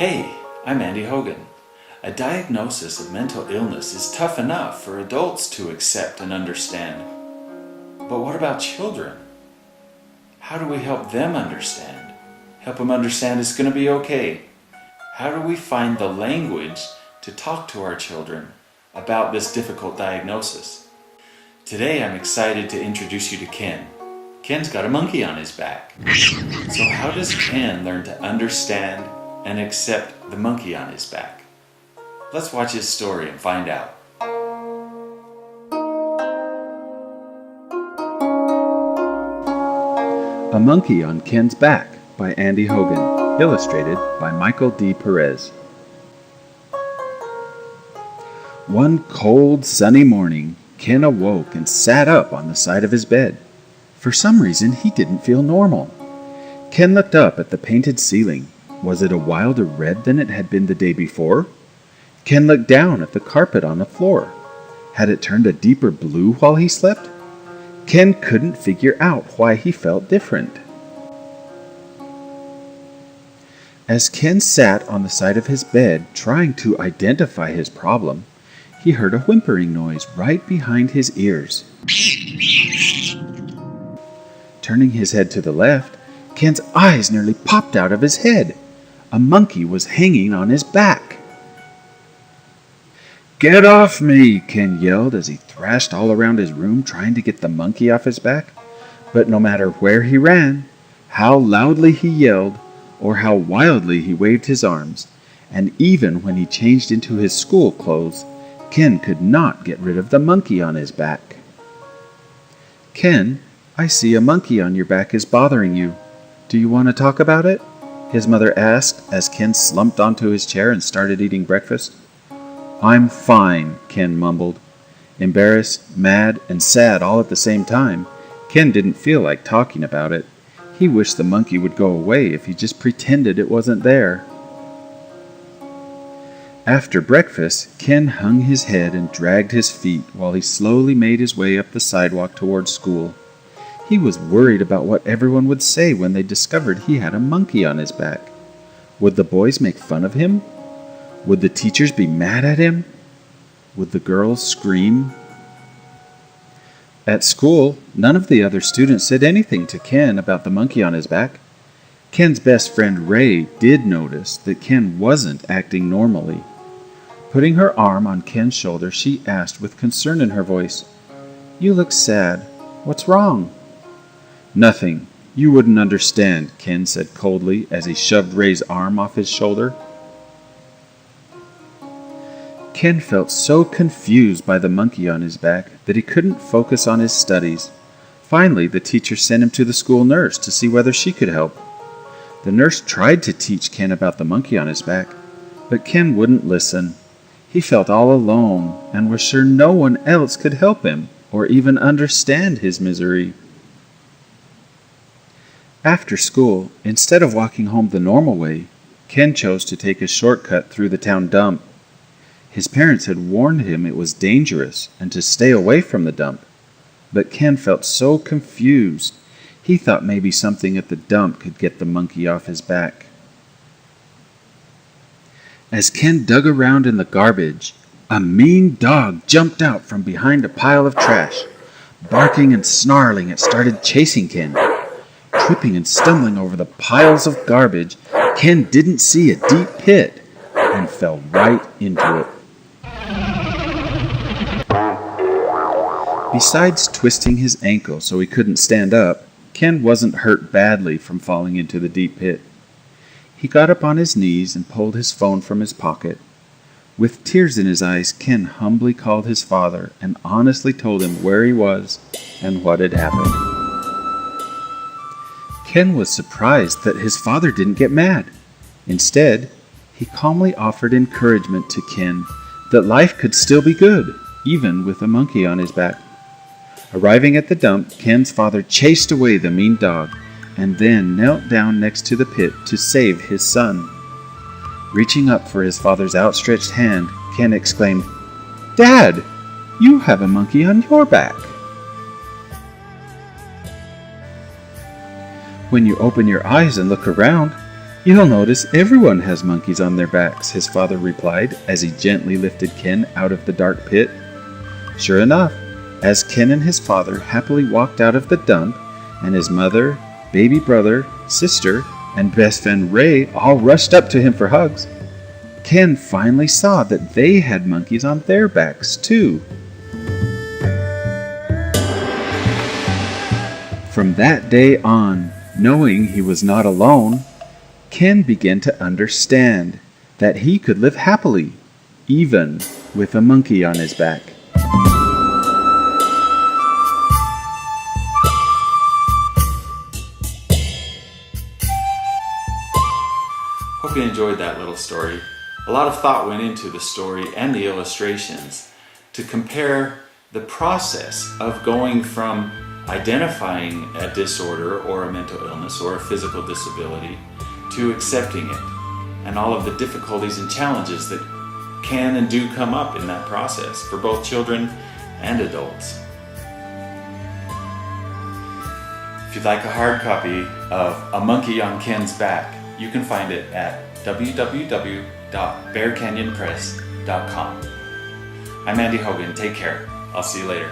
Hey, I'm Andy Hogan. A diagnosis of mental illness is tough enough for adults to accept and understand. But what about children? How do we help them understand? Help them understand it's going to be okay. How do we find the language to talk to our children about this difficult diagnosis? Today I'm excited to introduce you to Ken. Ken's got a monkey on his back. So how does Ken learn to understand and accept the monkey on his back? Let's watch his story and find out. A Monkey on Ken's Back by Andy Hogan, illustrated by Michael D. Perez. One cold, sunny morning, Ken awoke and sat up on the side of his bed. For some reason, he didn't feel normal. Ken looked up at the painted ceiling. Was it a wilder red than it had been the day before? Ken looked down at the carpet on the floor. Had it turned a deeper blue while he slept? Ken couldn't figure out why he felt different. As Ken sat on the side of his bed trying to identify his problem, he heard a whimpering noise right behind his ears. Turning his head to the left, Ken's eyes nearly popped out of his head. A monkey was hanging on his back. "Get off me!" Ken yelled as he thrashed all around his room trying to get the monkey off his back. But no matter where he ran, how loudly he yelled, or how wildly he waved his arms, and even when he changed into his school clothes, Ken could not get rid of the monkey on his back. "Ken, I see a monkey on your back is bothering you. Do you want to talk about it?" his mother asked as Ken slumped onto his chair and started eating breakfast. "I'm fine," Ken mumbled. Embarrassed, mad, and sad all at the same time, Ken didn't feel like talking about it. He wished the monkey would go away if he just pretended it wasn't there. After breakfast, Ken hung his head and dragged his feet while he slowly made his way up the sidewalk towards school. He was worried about what everyone would say when they discovered he had a monkey on his back. Would the boys make fun of him? Would the teachers be mad at him? Would the girls scream? At school, none of the other students said anything to Ken about the monkey on his back. Ken's best friend Ray did notice that Ken wasn't acting normally. Putting her arm on Ken's shoulder, she asked with concern in her voice, "You look sad. What's wrong?" "Nothing. You wouldn't understand," Ken said coldly as he shoved Ray's arm off his shoulder. Ken felt so confused by the monkey on his back that he couldn't focus on his studies. Finally, the teacher sent him to the school nurse to see whether she could help. The nurse tried to teach Ken about the monkey on his back, but Ken wouldn't listen. He felt all alone and was sure no one else could help him or even understand his misery. After school, instead of walking home the normal way, Ken chose to take a shortcut through the town dump. His parents had warned him it was dangerous and to stay away from the dump. But Ken felt so confused, he thought maybe something at the dump could get the monkey off his back. As Ken dug around in the garbage, a mean dog jumped out from behind a pile of trash. Barking and snarling, it started chasing Ken. Tripping and stumbling over the piles of garbage, Ken didn't see a deep pit and fell right into it. Besides twisting his ankle so he couldn't stand up, Ken wasn't hurt badly from falling into the deep pit. He got up on his knees and pulled his phone from his pocket. With tears in his eyes, Ken humbly called his father and honestly told him where he was and what had happened. Ken was surprised that his father didn't get mad. Instead, he calmly offered encouragement to Ken that life could still be good, even with a monkey on his back. Arriving at the dump, Ken's father chased away the mean dog and then knelt down next to the pit to save his son. Reaching up for his father's outstretched hand, Ken exclaimed, "Dad, you have a monkey on your back." When you open your eyes and look around, "You'll notice everyone has monkeys on their backs," his father replied as he gently lifted Ken out of the dark pit. Sure enough, as Ken and his father happily walked out of the dump, and his mother, baby brother, sister, and best friend Ray all rushed up to him for hugs, Ken finally saw that they had monkeys on their backs too. From that day on, knowing he was not alone, Ken began to understand that he could live happily, even with a monkey on his back. Hope you enjoyed that little story. A lot of thought went into the story and the illustrations to compare the process of going from identifying a disorder or a mental illness or a physical disability to accepting it, and all of the difficulties and challenges that can and do come up in that process for both children and adults. If you'd like a hard copy of A Monkey on Ken's Back, you can find it at www.bearcanyonpress.com. I'm Andy Hogan. Take care. I'll see you later.